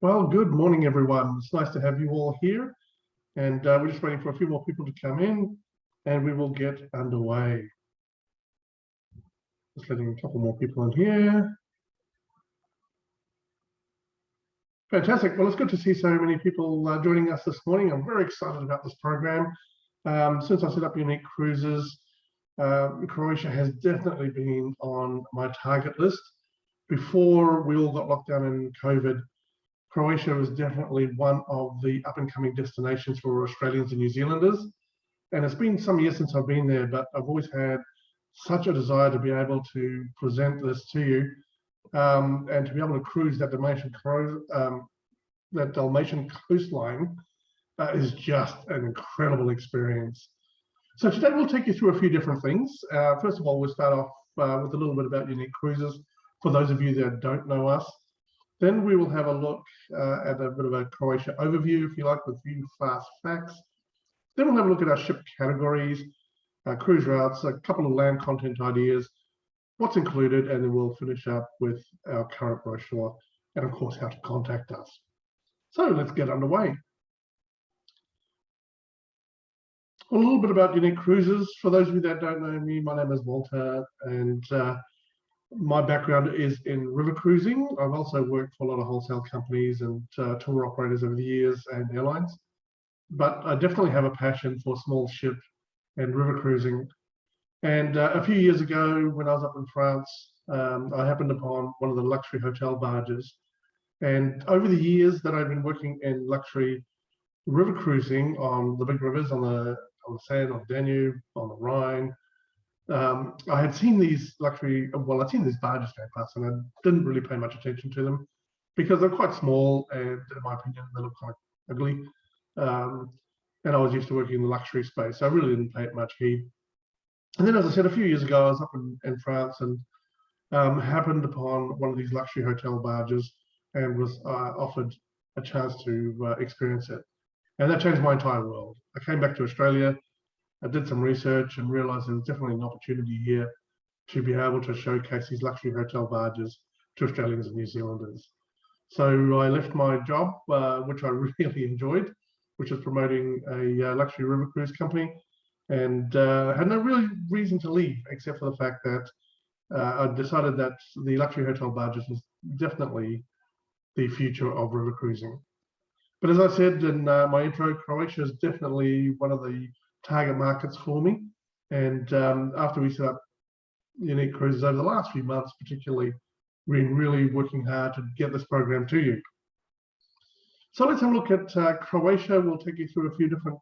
Well, good morning, everyone. It's nice to have you all here. And we're just waiting for a few more people to come in and we will get underway. Just letting a couple more people in here. Fantastic. Well, it's good to see so many people joining us this morning. I'm very excited about this program. Since I set up Unique Cruises, Croatia has definitely been on my target list. Before we all got locked down in COVID, Croatia was definitely one of the up-and-coming destinations for Australians and New Zealanders. And it's been some years since I've been there, but I've always had such a desire to be able to present this to you and to be able to cruise that Dalmatian coastline is just an incredible experience. So today we'll take you through a few different things. First of all, we'll start off with a little bit about Unique Cruises for those of you that don't know us. Then we will have a look at a bit of a Croatia overview, if you like, with a few fast facts. Then we'll have a look at our ship categories, cruise routes, a couple of land content ideas, what's included, and then we'll finish up with our current brochure and, of course, how to contact us. So let's get underway. A little bit about Unique Cruises. For those of you that don't know me, my name is Walter, and my background is in river cruising. I've also worked for a lot of wholesale companies and tour operators over the years and airlines, but I definitely have a passion for small ship and river cruising. And a few years ago, when I was up in France, I happened upon one of the luxury hotel barges. And over the years that I've been working in luxury river cruising on the big rivers, on the Seine, on the Danube, on the Rhine, I had seen these I'd seen these barges go past, and I didn't really pay much attention to them because they're quite small, and in my opinion, they look quite ugly. And I was used to working in the luxury space, so I really didn't pay it much heed. And then, as I said, a few years ago, I was up in France and happened upon one of these luxury hotel barges and was offered a chance to experience it. And that changed my entire world. I came back to Australia. I did some research and realized there was definitely an opportunity here to be able to showcase these luxury hotel barges to Australians and New Zealanders. So I left my job, which I really enjoyed, which was promoting a luxury river cruise company, and had no real reason to leave except for the fact that I decided that the luxury hotel barges was definitely the future of river cruising. But as I said in my intro, Croatia is definitely one of the target markets for me. And after we set up Unique Cruises over the last few months, particularly, we've been really working hard to get this program to you. So let's have a look at Croatia. We'll take you through a few different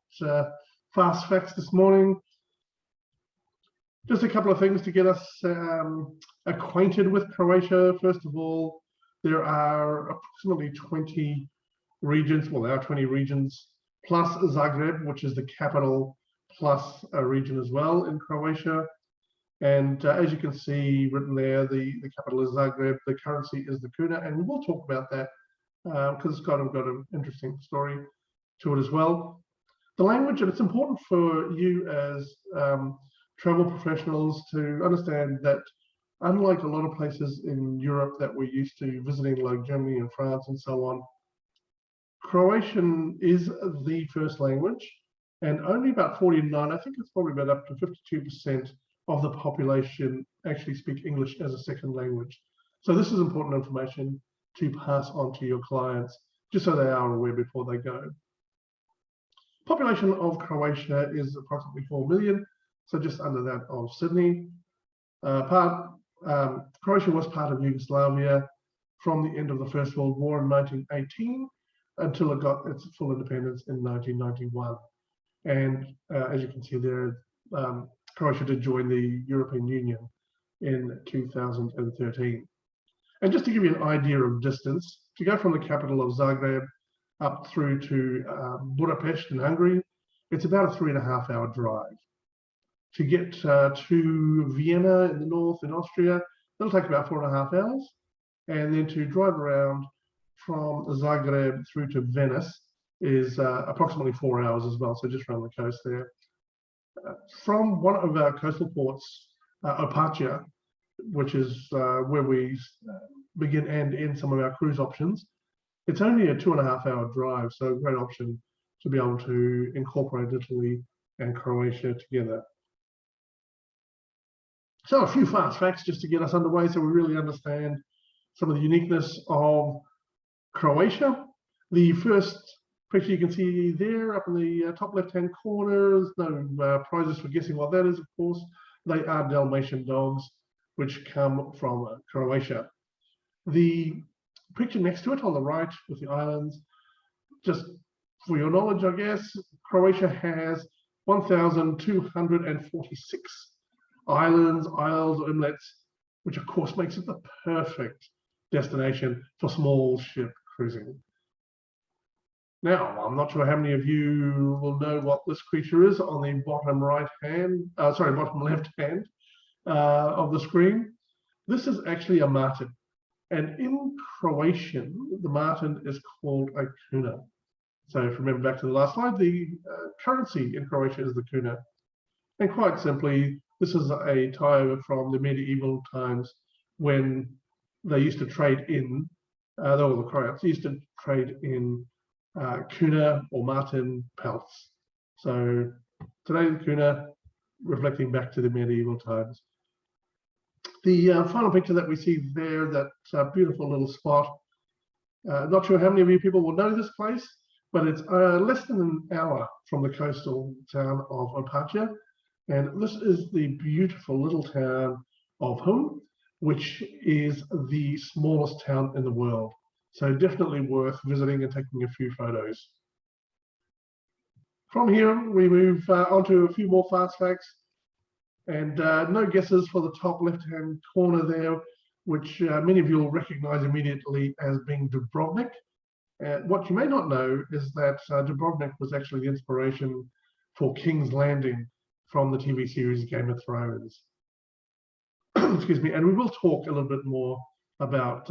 fast facts this morning. Just a couple of things to get us acquainted with Croatia. First of all, there are approximately 20 regions. Well, there are 20 regions plus Zagreb, which is the capital, plus a region as well in Croatia. And as you can see written there, the capital is Zagreb, the currency is the kuna, and we will talk about that because it's kind of got an interesting story to it as well. The language, and it's important for you as travel professionals to understand that unlike a lot of places in Europe that we're used to visiting, like Germany and France and so on, Croatian is the first language, and only about 49, I think it's probably about up to 52% of the population actually speak English as a second language. So this is important information to pass on to your clients, just so they are aware before they go. Population of Croatia is approximately 4 million, so just under that of Sydney. Croatia was part of Yugoslavia from the end of the First World War in 1918 until it got its full independence in 1991. And as you can see there, Croatia did join the European Union in 2013. And just to give you an idea of distance, to go from the capital of Zagreb up through to Budapest in Hungary, it's about a 3.5-hour drive. To get to Vienna in the north in Austria, that'll take about 4.5 hours. And then to drive around from Zagreb through to Venice is approximately 4 hours as well, so just around the coast there. From one of our coastal ports, Opatia, which is where we begin and end some of our cruise options, It's only a 2.5-hour drive, so a great option to be able to incorporate Italy and Croatia together. So a few fast facts just to get us underway so we really understand some of the uniqueness of Croatia. The first picture you can see there up in the top left-hand corner, there's no prizes for guessing what that is, of course. They are Dalmatian dogs, which come from Croatia. The picture next to it on the right with the islands, just for your knowledge, I guess, Croatia has 1,246 islands, isles, inlets, which of course makes it the perfect destination for small ship cruising. Now, I'm not sure how many of you will know what this creature is on the bottom bottom left hand of the screen. This is actually a martin, and in Croatian, the martin is called a kuna. So if you remember back to the last slide, the currency in Croatia is the kuna. And quite simply, this is a tie over from the medieval times when they used to trade in, the Croats used to trade in kuna or martin pelts. So today the kuna, reflecting back to the medieval times. The final picture that we see there, that beautiful little spot, not sure how many of you people will know this place, but it's less than an hour from the coastal town of Opatia. And this is the beautiful little town of Hum, which is the smallest town in the world. So definitely worth visiting and taking a few photos. From here, we move on to a few more fast facts. And no guesses for the top left-hand corner there, which many of you will recognize immediately as being Dubrovnik. What you may not know is that Dubrovnik was actually the inspiration for King's Landing from the TV series Game of Thrones. Excuse me, and we will talk a little bit more about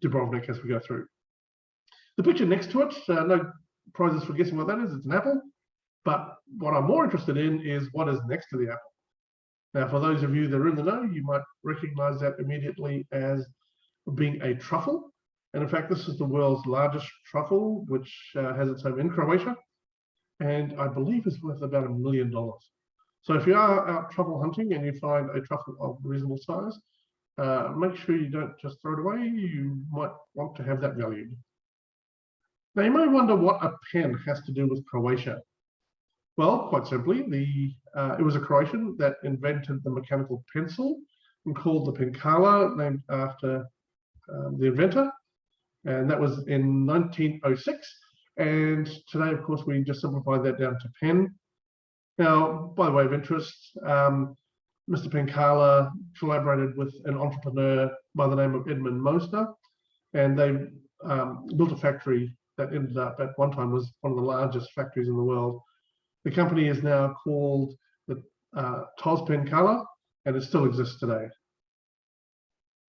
Dubrovnik as we go through. The picture next to it, no prizes for guessing what that is, it's an apple. But what I'm more interested in is what is next to the apple. Now, for those of you that are in the know, you might recognize that immediately as being a truffle. And in fact, this is the world's largest truffle, which has its home in Croatia. And I believe is worth about $1 million. So if you are out truffle hunting and you find a truffle of reasonable size, make sure you don't just throw it away. You might want to have that valued. Now, you may wonder what a pen has to do with Croatia. Well, quite simply, it was a Croatian that invented the mechanical pencil and called the Penkala, named after the inventor. And that was in 1906. And today, of course, we just simplified that down to pen. Now, by the way of interest, Mr. Penkala collaborated with an entrepreneur by the name of Edmund Mosner, and they built a factory that ended up at one time was one of the largest factories in the world. The company is now called the Tos Penkala, and it still exists today.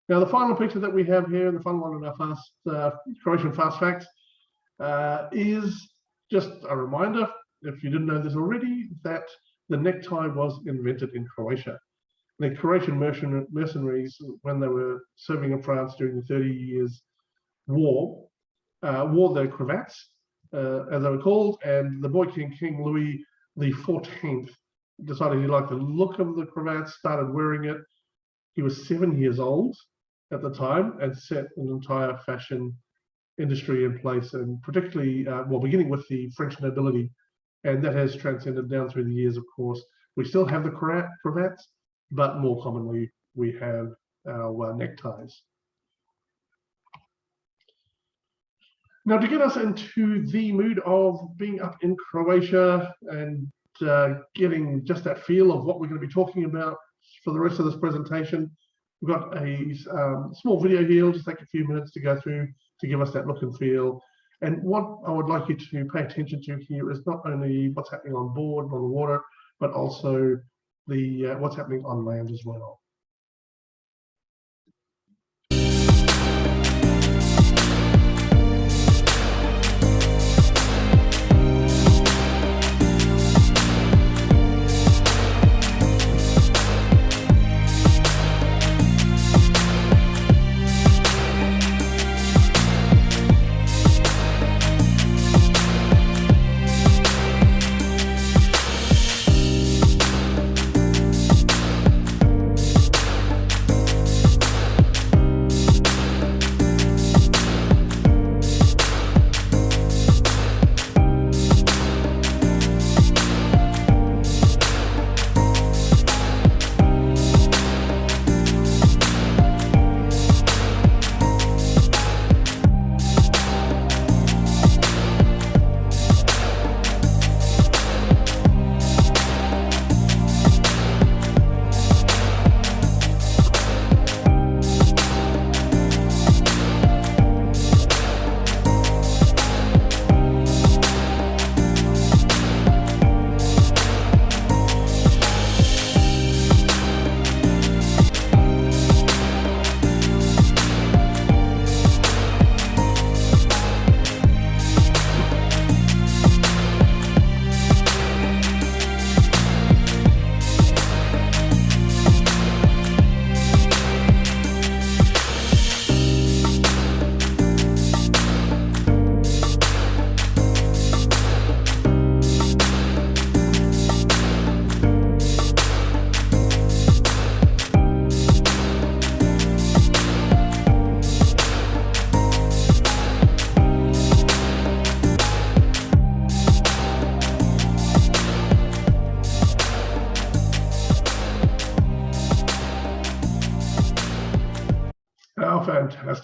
Now, the final picture that we have here, the final one of our Croatian fast facts, is just a reminder, if you didn't know this already, that the necktie was invented in Croatia. The Croatian mercenaries, when they were serving in France during the 30 Years' War, wore their cravats, as they were called, and the boy King Louis XIV decided he liked the look of the cravat, started wearing it. He was 7 years old at the time and set an entire fashion industry in place, and particularly, beginning with the French nobility, and that has transcended down through the years, of course. We still have the cravats, but more commonly, we have our neckties. Now, to get us into the mood of being up in Croatia and getting just that feel of what we're going to be talking about for the rest of this presentation, we've got a small video here. It'll just take a few minutes to go through to give us that look and feel. And what I would like you to pay attention to here is not only what's happening on board, on the water, but also the what's happening on land as well.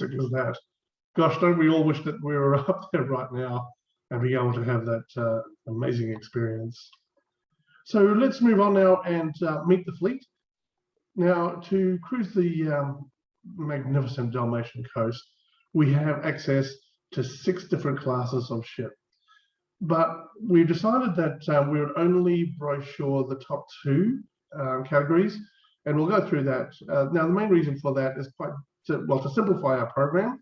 fantastic is that? Gosh, don't we all wish that we were up there right now and be able to have that amazing experience. So let's move on now and meet the fleet. Now, to cruise the magnificent Dalmatian coast, we have access to 6 different classes of ship. But we decided that we would only brochure the top 2 categories, and we'll go through that. Now, the main reason for that is to simplify our program,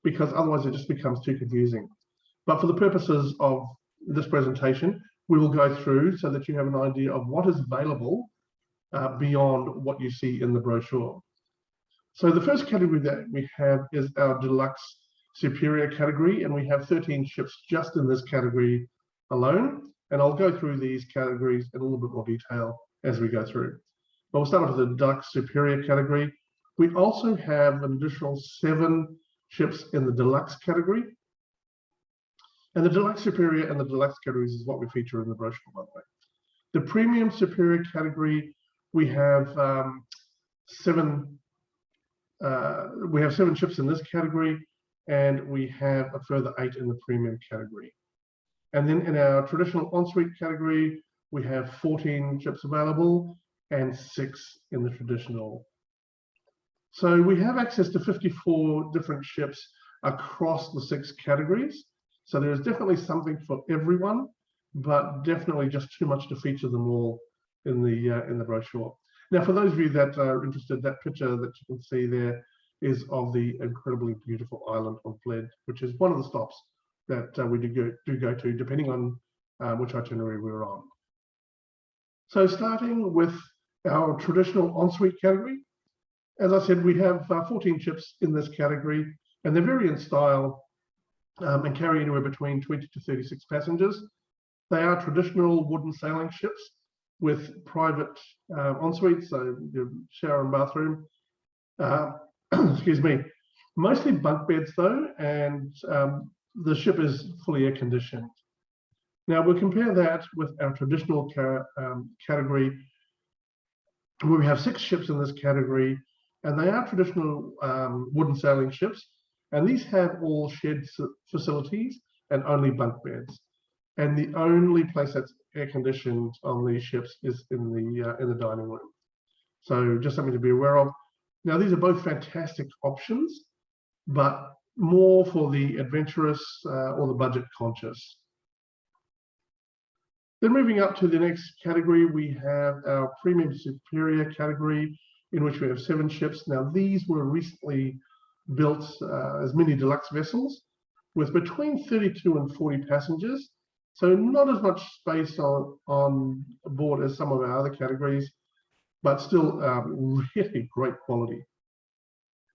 because otherwise it just becomes too confusing. But for the purposes of this presentation, we will go through so that you have an idea of what is available beyond what you see in the brochure. So the first category that we have is our deluxe superior category, and we have 13 ships just in this category alone. And I'll go through these categories in a little bit more detail as we go through. But we'll start off with the deluxe superior category. We also have an additional 7 ships in the deluxe category. And the deluxe superior and the deluxe categories is what we feature in the brochure, by the way. The premium superior category, we have 7 ships in this category, and we have a further 8 in the premium category. And then in our traditional ensuite category, we have 14 ships available and 6 in the traditional. So we have access to 54 different ships across the 6 categories. So there's definitely something for everyone, but definitely just too much to feature them all in the brochure. Now, for those of you that are interested, that picture that you can see there is of the incredibly beautiful island of Bled, which is one of the stops that we do go to, depending on which itinerary we're on. So starting with our traditional ensuite category, as I said, we have 14 ships in this category, and they vary in style and carry anywhere between 20 to 36 passengers. They are traditional wooden sailing ships with private ensuites, so your shower and bathroom. Excuse me. Mostly bunk beds though, and the ship is fully air conditioned. Now we'll compare that with our traditional category, where we have 6 ships in this category, and they are traditional wooden sailing ships, and these have all shed facilities and only bunk beds. And the only place that's air conditioned on these ships is in the dining room. So just something to be aware of. Now these are both fantastic options, but more for the adventurous or the budget conscious. Then moving up to the next category, we have our premium superior category, in which we have 7 ships. Now these were recently built as mini deluxe vessels with between 32 and 40 passengers. So not as much space on board as some of our other categories, but still really great quality.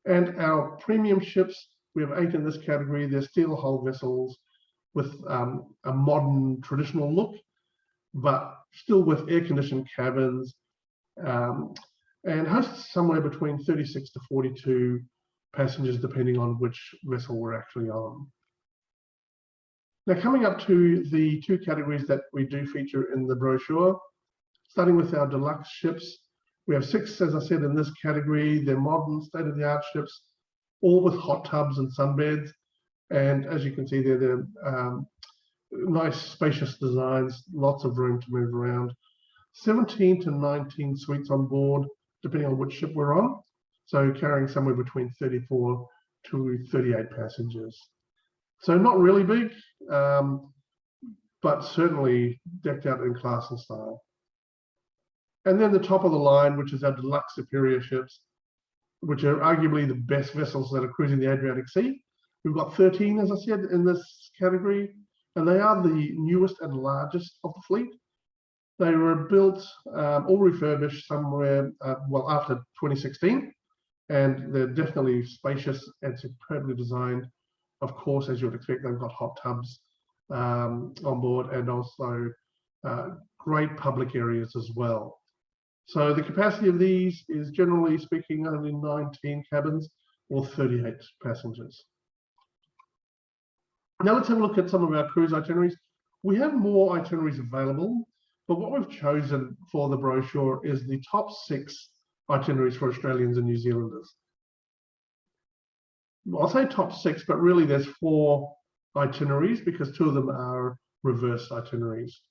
And our premium ships, we have 8 in this category. They're steel hull vessels with a modern traditional look, but still with air-conditioned cabins, and hosts somewhere between 36 to 42 passengers, depending on which vessel we're actually on. Now, coming up to the 2 categories that we do feature in the brochure, starting with our deluxe ships, we have 6, as I said, in this category. They're modern, state-of-the-art ships, all with hot tubs and sunbeds. And as you can see there, they're nice, spacious designs, lots of room to move around. 17 to 19 suites on board, depending on which ship we're on. So carrying somewhere between 34 to 38 passengers. So not really big, but certainly decked out in class and style. And then the top of the line, which is our deluxe superior ships, which are arguably the best vessels that are cruising the Adriatic Sea. We've got 13, as I said, in this category, and they are the newest and largest of the fleet. They were built, all refurbished somewhere, well, after 2016, and they're definitely spacious and superbly designed. Of course, as you would expect, they've got hot tubs on board, and also great public areas as well. So the capacity of these is, generally speaking, only 19 cabins or 38 passengers. Now let's have a look at some of our cruise itineraries. We have more itineraries available, but what we've chosen for the brochure is the top 6 itineraries for Australians and New Zealanders. I'll say top 6, but really there's 4 itineraries because 2 of them are reverse itineraries.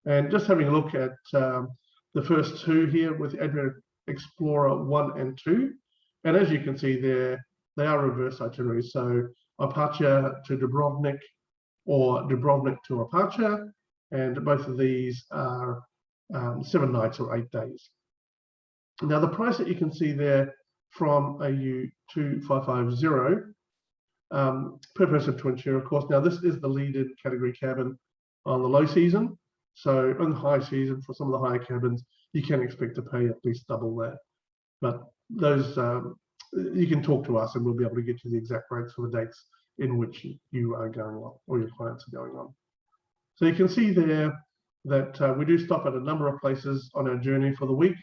And just having a look at the first 2 here with Adrian Explorer 1 and 2, and as you can see there, they are reverse itineraries. So Apache to Dubrovnik or Dubrovnik to Apache, and both of these are 7 nights or 8 days. Now the price that you can see there from AU 2550 per person to ensure, of course. Now this is the leaded category cabin on the low season. So on the high season, for some of the higher cabins, you can expect to pay at least double that. But those, you can talk to us and we'll be able to get you the exact rates for the dates in which you are going on or your clients are going on. So you can see there that we do stop at a number of places on our journey for the week.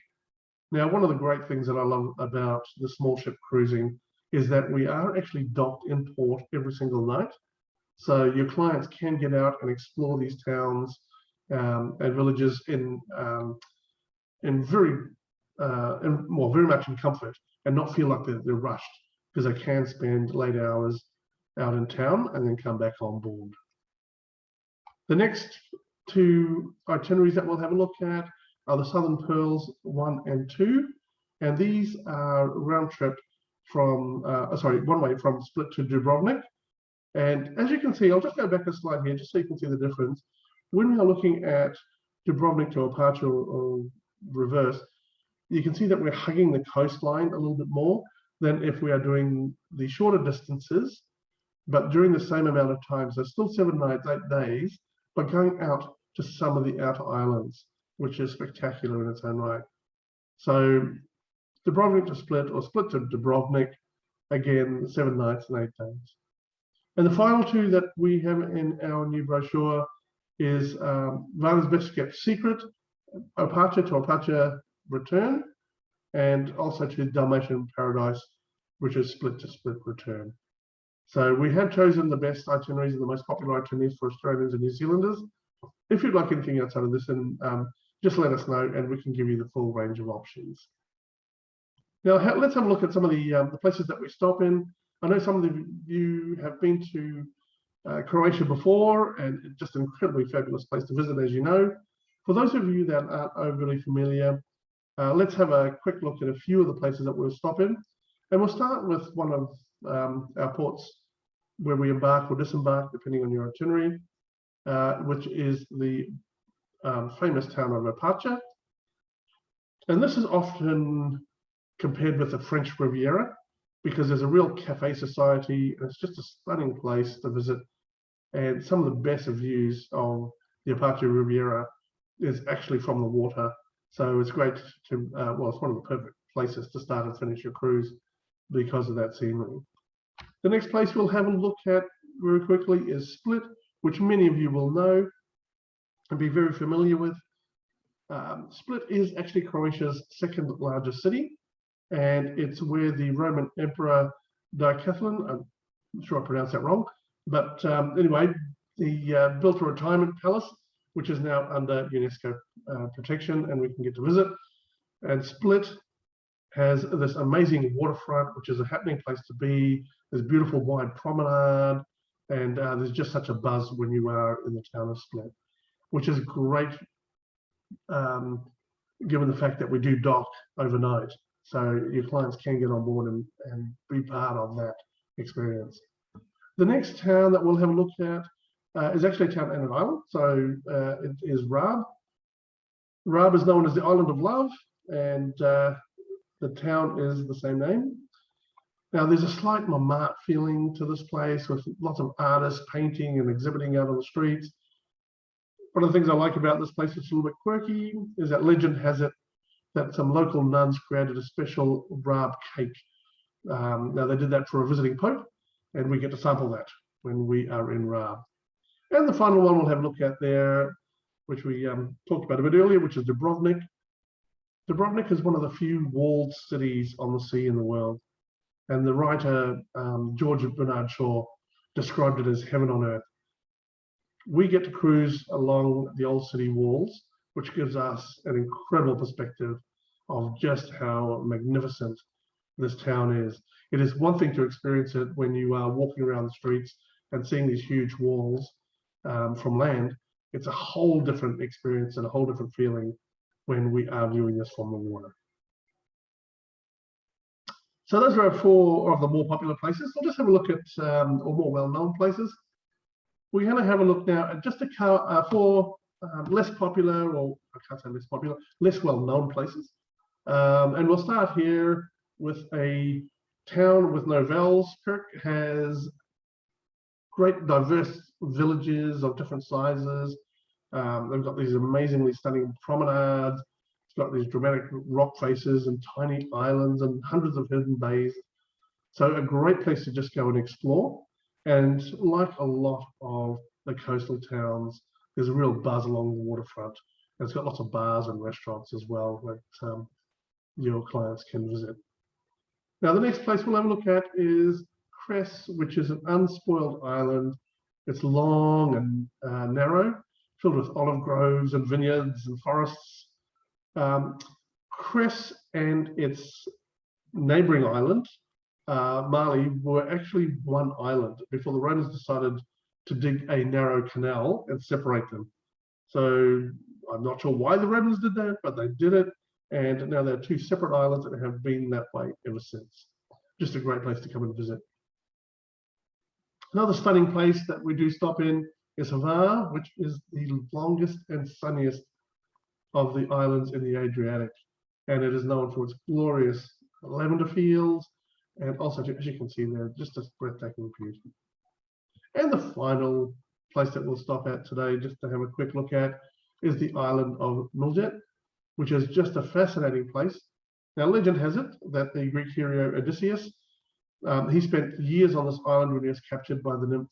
Now, one of the great things that I love about the small ship cruising is that we are actually docked in port every single night. So your clients can get out and explore these towns and villages in very much in comfort and not feel like they're rushed, because they can spend late hours out in town and then come back on board. The next 2 itineraries that we'll have a look at are the Southern Pearls 1 and 2, and these are round trip from one way from Split to Dubrovnik. And as you can see, I'll just go back a slide here just so you can see the difference. When we are looking at Dubrovnik to Apache or reverse, you can see that we're hugging the coastline a little bit more than if we are doing the shorter distances, but during the same amount of time. So still 7 nights, 8 days, but going out to some of the outer islands, which is spectacular in its own right. So Dubrovnik to Split or Split to Dubrovnik, again, 7 nights and 8 days. And the final 2 that we have in our new brochure is Varna's Best Kept Secret, Apache to Apache return, and also to Dalmatian Paradise, which is Split to Split return. So we have chosen the best itineraries and the most popular itineraries for Australians and New Zealanders. If you'd like anything outside of this, then just let us know and we can give you the full range of options. Now, let's have a look at some of the places that we stop in. I know some of you have been to Croatia before, and it's just an incredibly fabulous place to visit, as you know. For those of you that aren't overly familiar, let's have a quick look at a few of the places that we'll stop in. And we'll start with one of our ports where we embark or disembark, depending on your itinerary, which is the famous town of Apache. And this is often compared with the French Riviera because there's a real cafe society, and it's just a stunning place to visit. And some of the best views of the Apache Riviera is actually from the water. So it's great to, well, it's one of the perfect places to start and finish your cruise because of that scenery. The next place we'll have a look at very quickly is Split, which many of you will know and be very familiar with. Split is actually Croatia's 2nd largest city, and it's where the Roman Emperor Diocletian, I'm sure I pronounced that wrong, but anyway, he built a retirement palace, which is now under UNESCO protection, and we can get to visit. And Split has this amazing waterfront, which is a happening place to be. There's beautiful wide promenade, and there's just such a buzz when you are in the town of Split, which is great given the fact that we do dock overnight. So your clients can get on board and be part of that experience. The next town that we'll have a look at is actually a town and an island. So it is Raab. Raab is known as the Island of Love, and the town is the same name. Now, there's a slight Montmartre feeling to this place with lots of artists painting and exhibiting out on the streets. One of the things I like about this place, it's a little bit quirky, is that legend has it that some local nuns created a special Raab cake. Now, they did that for a visiting pope, and we get to sample that when we are in Raab. And the final one we'll have a look at there, which we talked about a bit earlier, which is Dubrovnik. Dubrovnik is one of the few walled cities on the sea in the world. And the writer, George Bernard Shaw, described it as heaven on earth. We get to cruise along the old city walls, which gives us an incredible perspective of just how magnificent this town is. It is one thing to experience it when you are walking around the streets and seeing these huge walls from land. It's a whole different experience and a whole different feeling when we are viewing this from the water. So those are 4 of the more popular places. We'll just have a look at or more well-known places. We're going to have a look now at just 4 less popular, or I can't say less popular, less well-known places. And we'll start here with a town with no vowels. Kirk has great diverse villages of different sizes. They've got these amazingly stunning promenades. It's got these dramatic rock faces and tiny islands and hundreds of hidden bays. So a great place to just go and explore. And like a lot of the coastal towns, there's a real buzz along the waterfront. And it's got lots of bars and restaurants as well that your clients can visit. Now, the next place we'll have a look at is Cress, which is an unspoiled island. It's long and narrow, filled with olive groves and vineyards and forests. Cress and its neighboring island, Mali, were actually one island before the Romans decided to dig a narrow canal and separate them. So I'm not sure why the Romans did that, but they did it. And now they're 2 separate islands that have been that way ever since. Just a great place to come and visit. Another stunning place that we do stop in is Hvar, which is the longest and sunniest of the islands in the Adriatic. And it is known for its glorious lavender fields, and also, as you can see there, just a breathtaking view. And the final place that we'll stop at today, just to have a quick look at, is the island of Miljet, which is just a fascinating place. Now, legend has it that the Greek hero Odysseus, he spent years on this island when he was captured by the nymph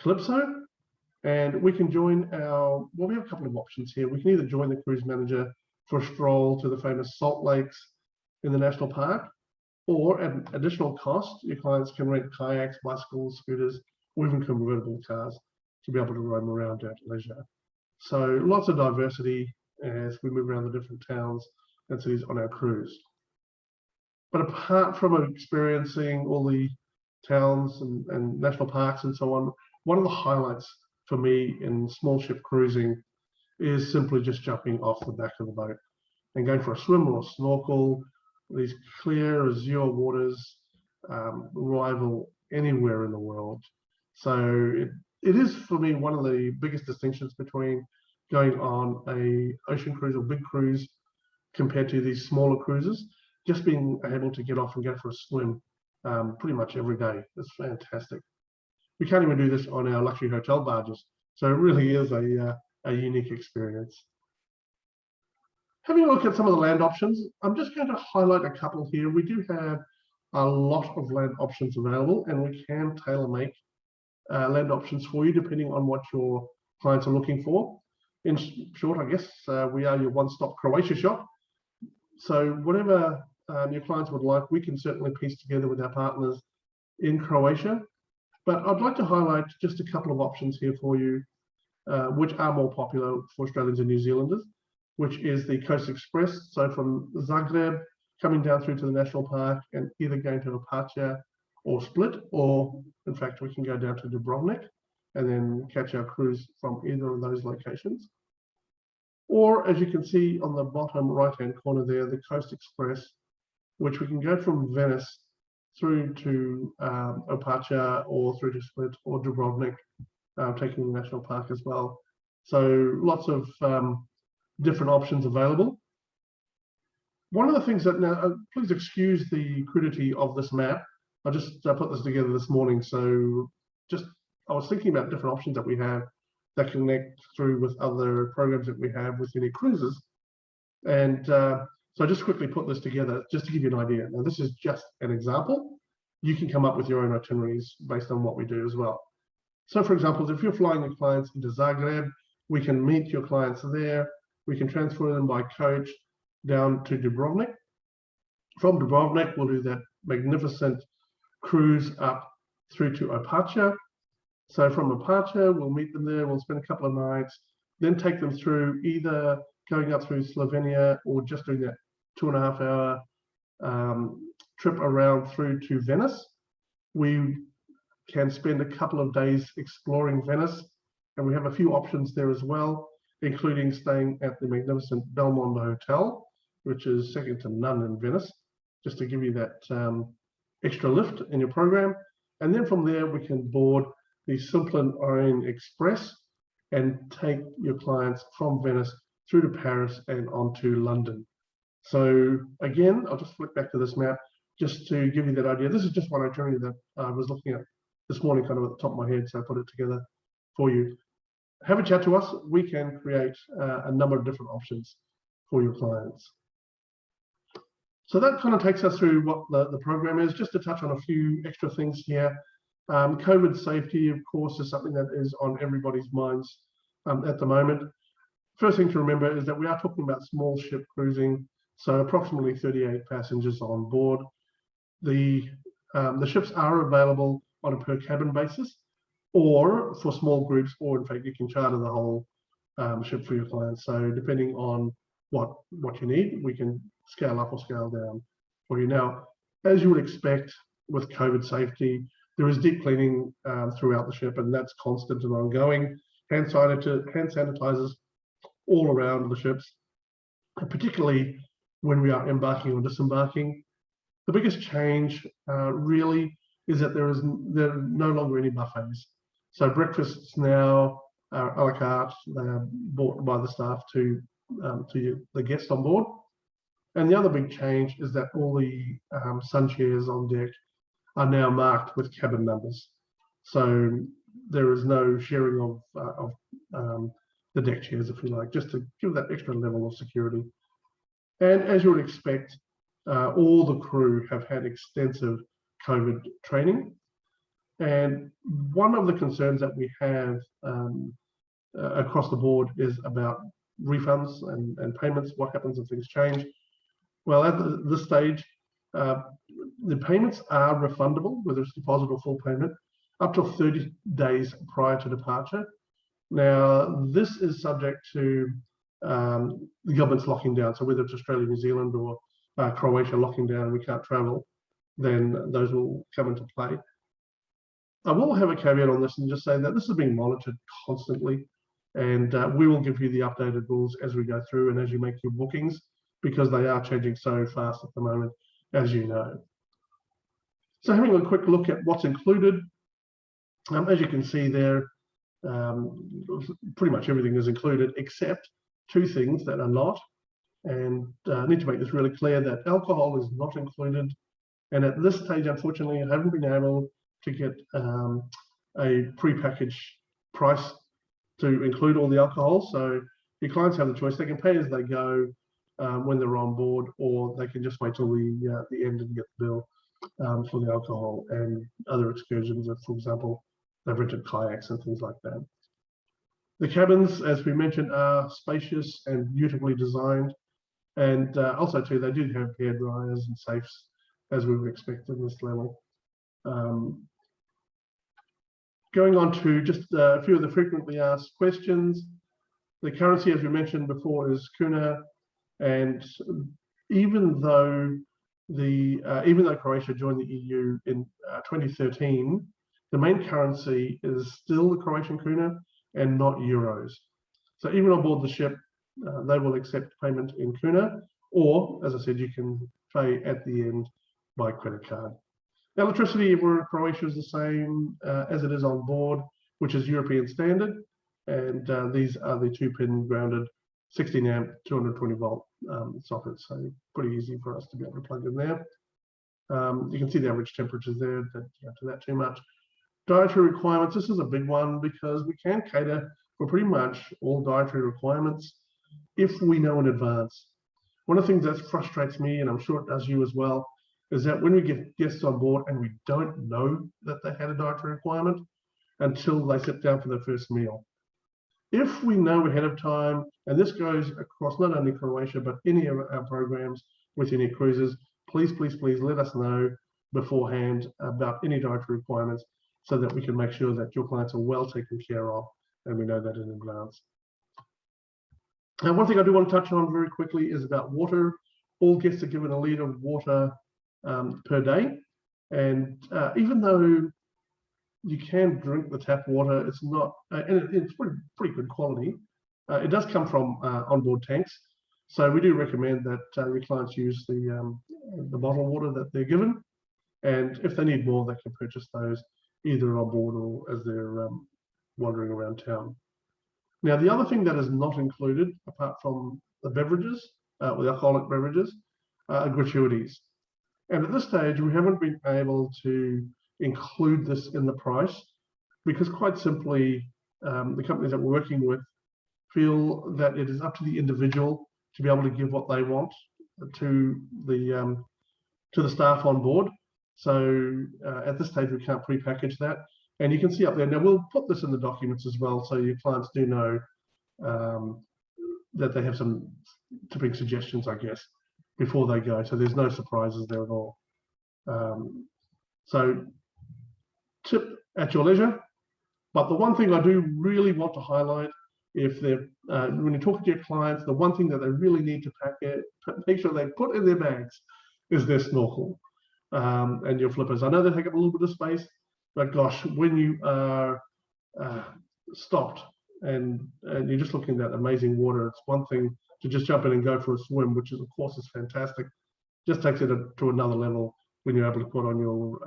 Calypso. And we can join well, we have a couple of options here. We can either join the cruise manager for a stroll to the famous salt lakes in the national park, or at an additional cost, your clients can rent kayaks, bicycles, scooters, or even convertible cars to be able to roam around at leisure. So lots of diversity as we move around the different towns and cities on our cruise. But apart from experiencing all the towns and national parks and so on, one of the highlights for me in small ship cruising is simply just jumping off the back of the boat and going for a swim or a snorkel. These clear azure waters rival anywhere in the world. So it is for me one of the biggest distinctions between going on a ocean cruise or big cruise compared to these smaller cruises. Just being able to get off and go for a swim pretty much every day is fantastic. We can't even do this on our luxury hotel barges. So it really is a unique experience. Having a look at some of the land options, I'm just going to highlight a couple here. We do have a lot of land options available, and we can tailor make land options for you depending on what your clients are looking for. In short, I guess we are your one-stop Croatia shop. So whatever your clients would like, we can certainly piece together with our partners in Croatia. But I'd like to highlight just a couple of options here for you, which are more popular for Australians and New Zealanders, which is the Coast Express. So from Zagreb, coming down through to the National Park and either going to Opatia or Split, or in fact, we can go down to Dubrovnik and then catch our cruise from either of those locations. Or as you can see on the bottom right-hand corner there, the Coast Express, which we can go from Venice through to Opatia or through to Split or Dubrovnik, taking the national park as well. So lots of different options available. One of the things that now, please excuse the crudity of this map. I just put this together this morning. So I was thinking about different options that we have that connect through with other programs that we have with Unique Cruises. And so I just quickly put this together just to give you an idea. Now, this is just an example. You can come up with your own itineraries based on what we do as well. So for example, if you're flying your clients into Zagreb, we can meet your clients there. We can transfer them by coach down to Dubrovnik. From Dubrovnik, we'll do that magnificent cruise up through to Opatia. So from Opatia, we'll meet them there. We'll spend a couple of nights, then take them through either going up through Slovenia or just doing that 2.5 hour trip around through to Venice, we can spend a couple of days exploring Venice, and we have a few options there as well, including staying at the magnificent Belmondo Hotel, which is second to none in Venice, just to give you that extra lift in your program. And then from there, we can board the Simplon Orient Express and take your clients from Venice through to Paris and on to London. So again, I'll just flick back to this map just to give you that idea. This is just one itinerary that I was looking at this morning, kind of at the top of my head, so I put it together for you. Have a chat to us. We can create a number of different options for your clients. So that kind of takes us through what the program is. Just to touch on a few extra things here. COVID safety, of course, is something that is on everybody's minds at the moment. First thing to remember is that we are talking about small ship cruising, so approximately 38 passengers on board. The ships are available on a per cabin basis, or for small groups, or in fact you can charter the whole ship for your clients. So depending on what you need, we can scale up or scale down for you. Now, as you would expect with COVID safety, there is deep cleaning throughout the ship, and that's constant and ongoing. Hand sanitizers all around the ships, and particularly when we are embarking or disembarking. The biggest change really is that there are no longer any buffets. So breakfasts now are a la carte. They are bought by the staff to the guests on board. And the other big change is that all the sun chairs on deck are now marked with cabin numbers. So there is no sharing of the deck chairs, if you like, just to give that extra level of security. And as you would expect, all the crew have had extensive COVID training. And one of the concerns that we have across the board is about refunds and payments. What happens if things change? Well, at this stage, the payments are refundable, whether it's deposit or full payment, up to 30 days prior to departure. Now, this is subject to the government's locking down. So whether it's Australia, New Zealand, or Croatia locking down and we can't travel, then those will come into play. I will have a caveat on this and just say that this is being monitored constantly, and we will give you the updated rules as we go through and as you make your bookings, because they are changing so fast at the moment, as you know. So having a quick look at what's included, as you can see there, pretty much everything is included except two things that are not. And I need to make this really clear that alcohol is not included. And at this stage, unfortunately, I haven't been able to get a prepackaged price to include all the alcohol. So your clients have the choice. They can pay as they go when they're on board, or they can just wait till the end and get the bill for the alcohol and other excursions. For example, they've rented kayaks and things like that. The cabins, as we mentioned, are spacious and beautifully designed. And also too, they do have hair dryers and safes, as we would expect in this level. Going on to just a few of the frequently asked questions. The currency, as we mentioned before, is kuna, and even though Croatia joined the EU in 2013, the main currency is still the Croatian kuna and not euros. So even on board the ship, they will accept payment in kuna, or, as I said, you can pay at the end by credit card. Electricity for Croatia is the same as it is on board, which is European standard. And these are the 2-pin grounded 16 amp 220 volt sockets. So pretty easy for us to be able to plug in there. You can see the average temperatures there, don't get into that too much. Dietary requirements, this is a big one because we can cater for pretty much all dietary requirements if we know in advance. One of the things that frustrates me, and I'm sure it does you as well, is that when we get guests on board and we don't know that they had a dietary requirement until they sit down for their first meal. If we know ahead of time, and this goes across not only Croatia, but any of our programs with Unique Cruises, please, please, please let us know beforehand about any dietary requirements so that we can make sure that your clients are well taken care of, and we know that in advance. Now, one thing I do want to touch on very quickly is about water. All guests are given a litre of water per day. And even though you can drink the tap water, it's not, and it's pretty good quality. It does come from onboard tanks. So we do recommend that your clients use the bottled water that they're given. And if they need more, they can purchase those either on board or as they're wandering around town. Now, the other thing that is not included, apart from the beverages, with alcoholic beverages, are gratuities. And at this stage, we haven't been able to include this in the price because quite simply, the companies that we're working with feel that it is up to the individual to be able to give what they want to the staff on board. So at this stage, we can't pre-package that. And you can see up there, now we'll put this in the documents as well, so your clients do know that they have some tipping suggestions, I guess, before they go. So there's no surprises there at all. So tip at your leisure. But the one thing I do really want to highlight, if they're when you're talking to your clients, the one thing that they really need to make sure they put in their bags is their snorkel and your flippers. I know they take up a little bit of space, but gosh, when you are stopped and you're just looking at amazing water, it's one thing to just jump in and go for a swim, which is, of course, is fantastic. Just takes it to another level when you're able to put on your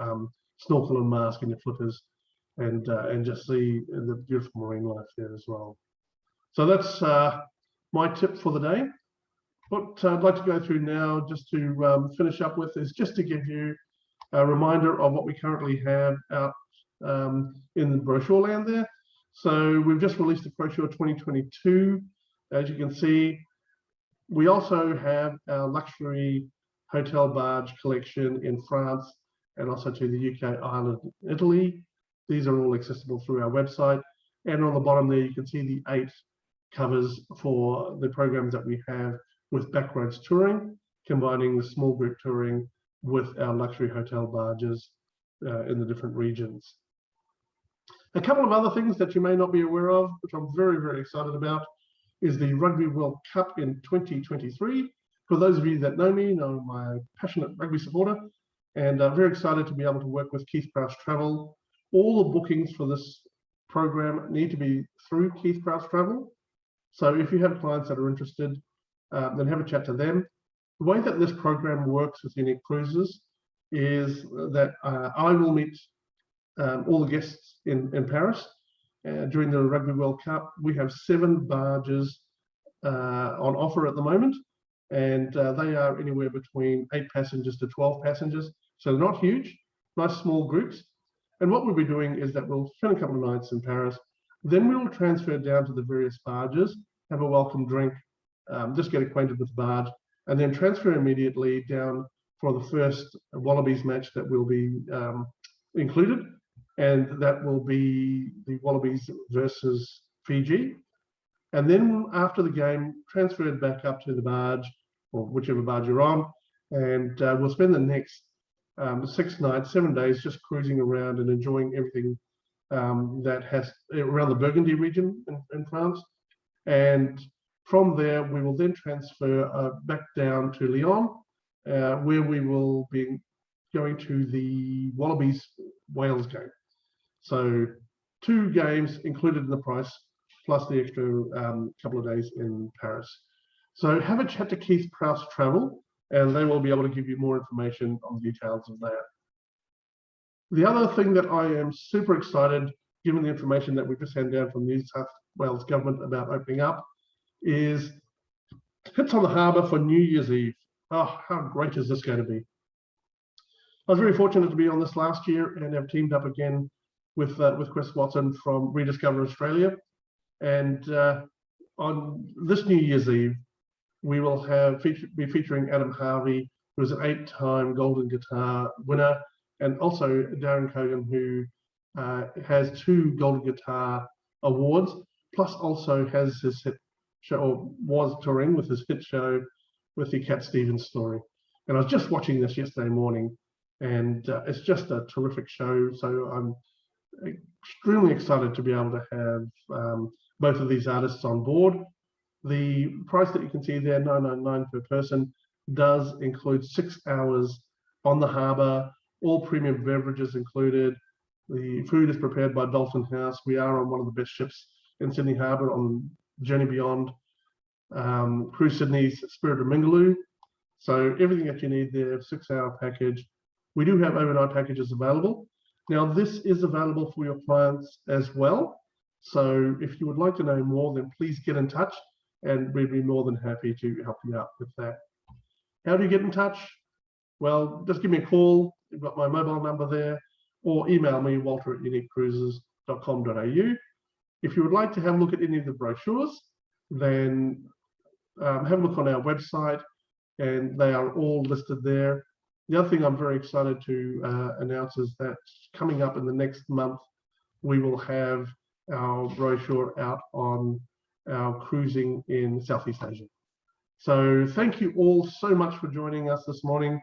snorkel and mask and your flippers and just see the beautiful marine life there as well. So that's my tip for the day. What I'd like to go through now, just to finish up with, is just to give you a reminder of what we currently have out in the brochure land there. So we've just released the brochure 2022. As you can see, we also have our luxury hotel barge collection in France and also to the UK, Ireland, Italy. These are all accessible through our website. And on the bottom there, you can see the 8 covers for the programs that we have with backroads touring, combining the small group touring with our luxury hotel barges in the different regions. A couple of other things that you may not be aware of, which I'm very, very excited about, is the Rugby World Cup in 2023. For those of you that know me, know I'm a passionate rugby supporter, and very excited to be able to work with Keith Prowse Travel. All the bookings for this program need to be through Keith Prowse Travel. So if you have clients that are interested, then have a chat to them. The way that this program works with Unique Cruises is that I will meet all the guests in Paris during the Rugby World Cup. We have 7 barges on offer at the moment, and they are anywhere between 8 passengers to 12 passengers. So they're not huge, nice small groups. And what we'll be doing is that we'll spend a couple of nights in Paris, then we'll transfer down to the various barges, have a welcome drink, just get acquainted with the barge, and then transfer immediately down for the first Wallabies match that will be included. And that will be the Wallabies versus Fiji. And then after the game, transferred back up to the barge, or whichever barge you're on, and we'll spend the next 6 nights, 7 days, just cruising around and enjoying everything that has around the Burgundy region in France. And from there, we will then transfer back down to Lyon, where we will be going to the Wallabies Wales game. So 2 games included in the price, plus the extra couple of days in Paris. So have a chat to Keith Prowse Travel, and they will be able to give you more information on the details of that. The other thing that I am super excited, given the information that we just handed down from the New South Wales government about opening up, is hits on the harbour for New Year's Eve. Oh, how great is this going to be? I was very fortunate to be on this last year and have teamed up again with Chris Watson from Rediscover Australia. And on this New Year's Eve, we will be featuring Adam Harvey, who is an 8-time Golden Guitar winner, and also Darren Cogan, who has 2 Golden Guitar awards, plus also has his hit show, or was touring with his hit show with the Cat Stevens story. And I was just watching this yesterday morning, and it's just a terrific show. So I'm extremely excited to be able to have both of these artists on board. The price that you can see there, $9.99 per person, does include 6 hours on the harbour, all premium beverages included. The food is prepared by Dolphin House. We are on one of the best ships in Sydney Harbour on Journey Beyond, Cruise Sydney's Spirit of Mingaloo. So everything that you need there, 6-hour package. We do have overnight packages available. Now this is available for your clients as well. So if you would like to know more, then please get in touch and we'd be more than happy to help you out with that. How do you get in touch? Well, just give me a call. You've got my mobile number there, or email me, walter@uniquecruises.com.au. If you would like to have a look at any of the brochures, then have a look on our website, and they are all listed there. The other thing I'm very excited to announce is that coming up in the next month, we will have our brochure out on our cruising in Southeast Asia. So thank you all so much for joining us this morning,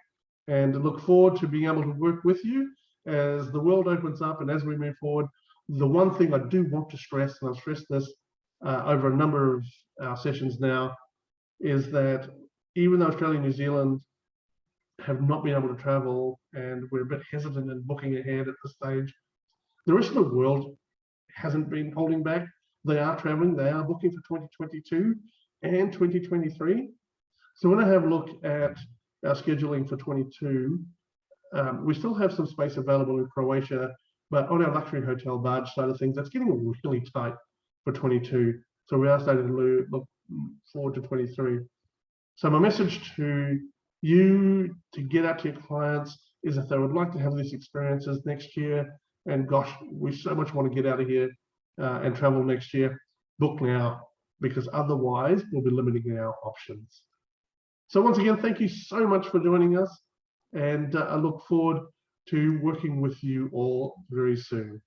and look forward to being able to work with you as the world opens up and as we move forward. The one thing I do want to stress, and I've stressed this over a number of our sessions now, is that even though Australia and New Zealand have not been able to travel and we're a bit hesitant in booking ahead at this stage, the rest of the world hasn't been holding back. They are traveling, they are booking for 2022 and 2023. So when I have a look at our scheduling for 22, we still have some space available in Croatia, but on our luxury hotel barge side of things, that's getting really tight for 22. So we are starting to look forward to 23. So my message to you to get out to your clients is if they would like to have these experiences next year, and gosh, we so much want to get out of here and travel next year, book now, because otherwise we'll be limiting our options. So once again, thank you so much for joining us, and I look forward to working with you all very soon.